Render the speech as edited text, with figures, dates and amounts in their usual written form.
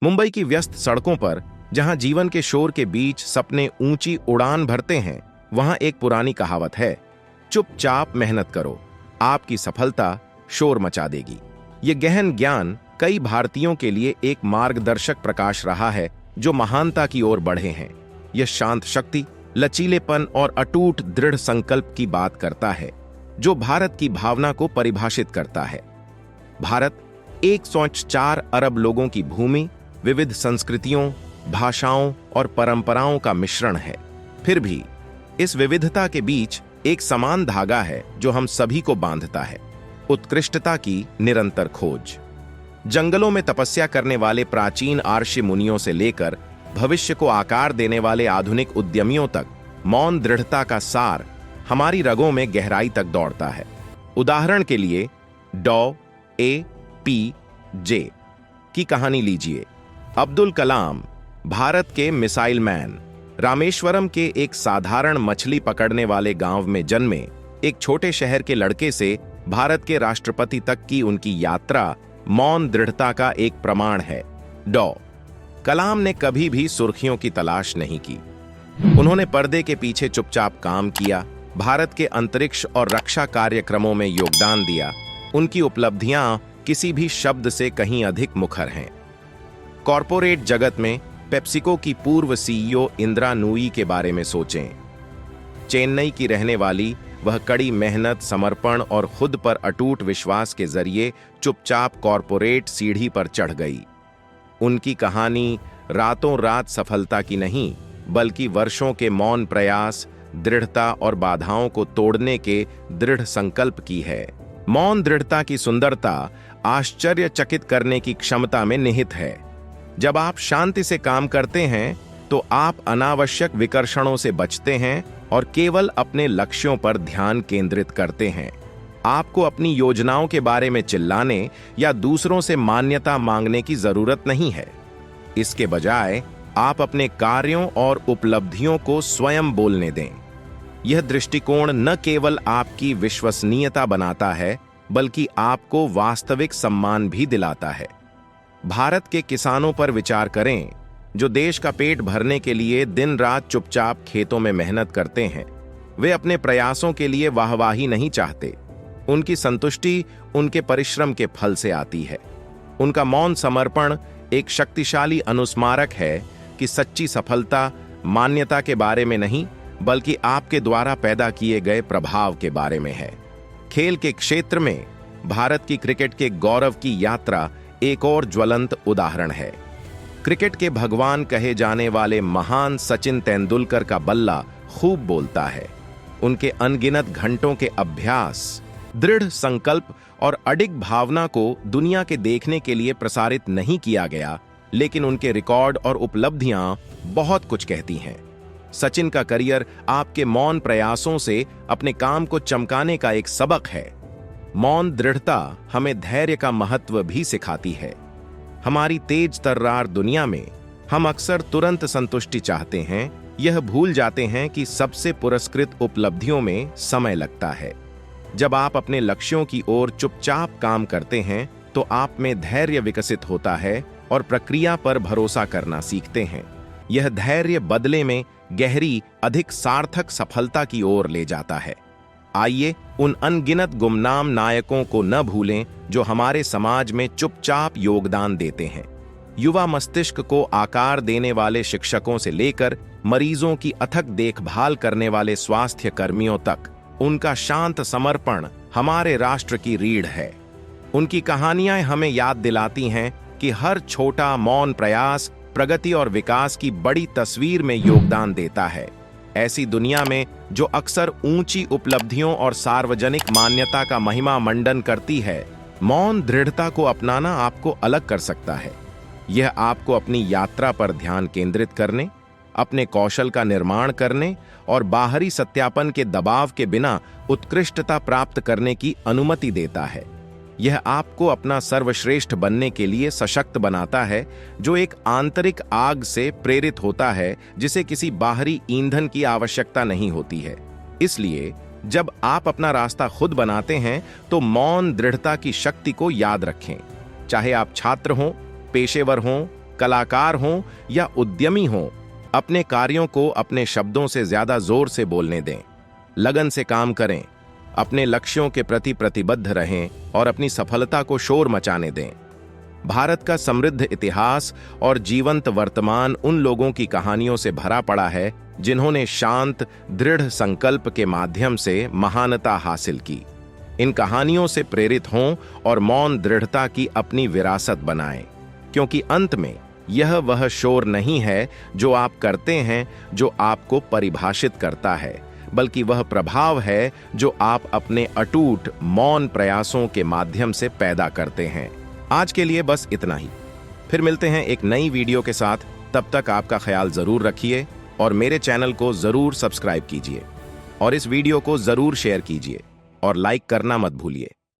मुंबई की व्यस्त सड़कों पर जहां जीवन के शोर के बीच सपने ऊंची उड़ान भरते हैं, वहां एक पुरानी कहावत है, चुपचाप मेहनत करो, आपकी सफलता शोर मचा देगी। ये गहन ज्ञान कई भारतीयों के लिए एक मार्गदर्शक प्रकाश रहा है जो महानता की ओर बढ़े हैं। यह शांत शक्ति, लचीलेपन और अटूट दृढ़ संकल्प की बात करता है जो भारत की भावना को परिभाषित करता है। भारत 104 अरब लोगों की भूमि, विविध संस्कृतियों, भाषाओं और परंपराओं का मिश्रण है। फिर भी इस विविधता के बीच एक समान धागा है जो हम सभी को बांधता है, उत्कृष्टता की निरंतर खोज। जंगलों में तपस्या करने वाले प्राचीन आर्षि मुनियों से लेकर भविष्य को आकार देने वाले आधुनिक उद्यमियों तक, मौन दृढ़ता का सार हमारी रगों में गहराई तक दौड़ता है। उदाहरण के लिए डॉ.ए.पी.जे. की कहानी लीजिए। अब्दुल कलाम भारत के मिसाइल मैन, रामेश्वरम के एक साधारण मछली पकड़ने वाले गांव में जन्मे एक छोटे शहर के लड़के से भारत के राष्ट्रपति तक की उनकी यात्रा मौन दृढ़ता का एक प्रमाण है। डॉ. कलाम ने कभी भी सुर्खियों की तलाश नहीं की। उन्होंने पर्दे के पीछे चुपचाप काम किया, भारत के अंतरिक्ष और रक्षा कार्यक्रमों में योगदान दिया। उनकी उपलब्धियां किसी भी शब्द से कहीं अधिक मुखर हैं। कॉरपोरेट जगत में पेप्सिको की पूर्व सीईओ इंदिरा नूई के बारे में सोचें। चेन्नई की रहने वाली वह कड़ी मेहनत, समर्पण और खुद पर अटूट विश्वास के जरिए चुपचाप कॉरपोरेट सीढ़ी पर चढ़ गई। उनकी कहानी रातों रात सफलता की नहीं, बल्कि वर्षों के मौन प्रयास, दृढ़ता और बाधाओं को तोड़ने के दृढ़ संकल्प की है। मौन दृढ़ता की सुंदरता आश्चर्यचकित करने की क्षमता में निहित है। जब आप शांति से काम करते हैं तो आप अनावश्यक विकर्षणों से बचते हैं और केवल अपने लक्ष्यों पर ध्यान केंद्रित करते हैं। आपको अपनी योजनाओं के बारे में चिल्लाने या दूसरों से मान्यता मांगने की जरूरत नहीं है। इसके बजाय आप अपने कार्यों और उपलब्धियों को स्वयं बोलने दें। यह दृष्टिकोण न केवल आपकी विश्वसनीयता बनाता है, बल्कि आपको वास्तविक सम्मान भी दिलाता है। भारत के किसानों पर विचार करें, जो देश का पेट भरने के लिए दिन रात चुपचाप खेतों में मेहनत करते हैं। वे अपने प्रयासों के लिए वाहवाही नहीं चाहते। उनकी संतुष्टि उनके परिश्रम के फल से आती है। उनका मौन समर्पण एक शक्तिशाली अनुस्मारक है कि सच्ची सफलता मान्यता के बारे में नहीं, बल्कि आपके द्वारा पैदा किए गए प्रभाव के बारे में है। खेल के क्षेत्र में भारत की क्रिकेट के गौरव की यात्रा एक और ज्वलंत उदाहरण है। क्रिकेट के भगवान कहे जाने वाले महान सचिन तेंदुलकर का बल्ला खूब बोलता है। उनके अनगिनत घंटों के अभ्यास, दृढ़ संकल्प और अडिग भावना को दुनिया के देखने के लिए प्रसारित नहीं किया गया, लेकिन उनके रिकॉर्ड और उपलब्धियां बहुत कुछ कहती हैं। सचिन का करियर आपके मौन प्रयासों से अपने काम को चमकाने का एक सबक है। मौन दृढ़ता हमें धैर्य का महत्व भी सिखाती है। हमारी तेज तर्रार दुनिया में हम अक्सर तुरंत संतुष्टि चाहते हैं, यह भूल जाते हैं कि सबसे पुरस्कृत उपलब्धियों में समय लगता है। जब आप अपने लक्ष्यों की ओर चुपचाप काम करते हैं तो आप में धैर्य विकसित होता है और प्रक्रिया पर भरोसा करना सीखते हैं। यह धैर्य बदले में गहरी, अधिक सार्थक सफलता की ओर ले जाता है। आइए उन अनगिनत गुमनाम नायकों को न भूलें जो हमारे समाज में चुपचाप योगदान देते हैं। युवा मस्तिष्क को आकार देने वाले शिक्षकों से लेकर मरीजों की अथक देखभाल करने वाले स्वास्थ्य कर्मियों तक, उनका शांत समर्पण हमारे राष्ट्र की रीढ़ है। उनकी कहानियां हमें याद दिलाती हैं कि हर छोटा मौन प्रयास प्रगति और विकास की बड़ी तस्वीर में योगदान देता है। ऐसी दुनिया में जो अक्सर ऊंची उपलब्धियों और सार्वजनिक मान्यता का महिमा मंडन करती है, मौन दृढ़ता को अपनाना आपको अलग कर सकता है। यह आपको अपनी यात्रा पर ध्यान केंद्रित करने, अपने कौशल का निर्माण करने और बाहरी सत्यापन के दबाव के बिना उत्कृष्टता प्राप्त करने की अनुमति देता है। यह आपको अपना सर्वश्रेष्ठ बनने के लिए सशक्त बनाता है, जो एक आंतरिक आग से प्रेरित होता है जिसे किसी बाहरी ईंधन की आवश्यकता नहीं होती है। इसलिए जब आप अपना रास्ता खुद बनाते हैं तो मौन दृढ़ता की शक्ति को याद रखें। चाहे आप छात्र हों, पेशेवर हों कलाकार हों या उद्यमी हों, अपने कार्यों को अपने शब्दों से ज्यादा जोर से बोलने दें। लगन से काम करें, अपने लक्ष्यों के प्रति प्रतिबद्ध रहें और अपनी सफलता को शोर मचाने दें। भारत का समृद्ध इतिहास और जीवंत वर्तमान उन लोगों की कहानियों से भरा पड़ा है जिन्होंने शांत, दृढ़ संकल्प के माध्यम से महानता हासिल की। इन कहानियों से प्रेरित हों और मौन दृढ़ता की अपनी विरासत बनाएं, क्योंकि अंत में यह वह शोर नहीं है जो आप करते हैं जो आपको परिभाषित करता है, बल्कि वह प्रभाव है जो आप अपने अटूट मौन प्रयासों के माध्यम से पैदा करते हैं। आज के लिए बस इतना ही। फिर मिलते हैं एक नई वीडियो के साथ। तब तक आपका ख्याल जरूर रखिए और मेरे चैनल को जरूर सब्सक्राइब कीजिए और इस वीडियो को जरूर शेयर कीजिए और लाइक करना मत भूलिए।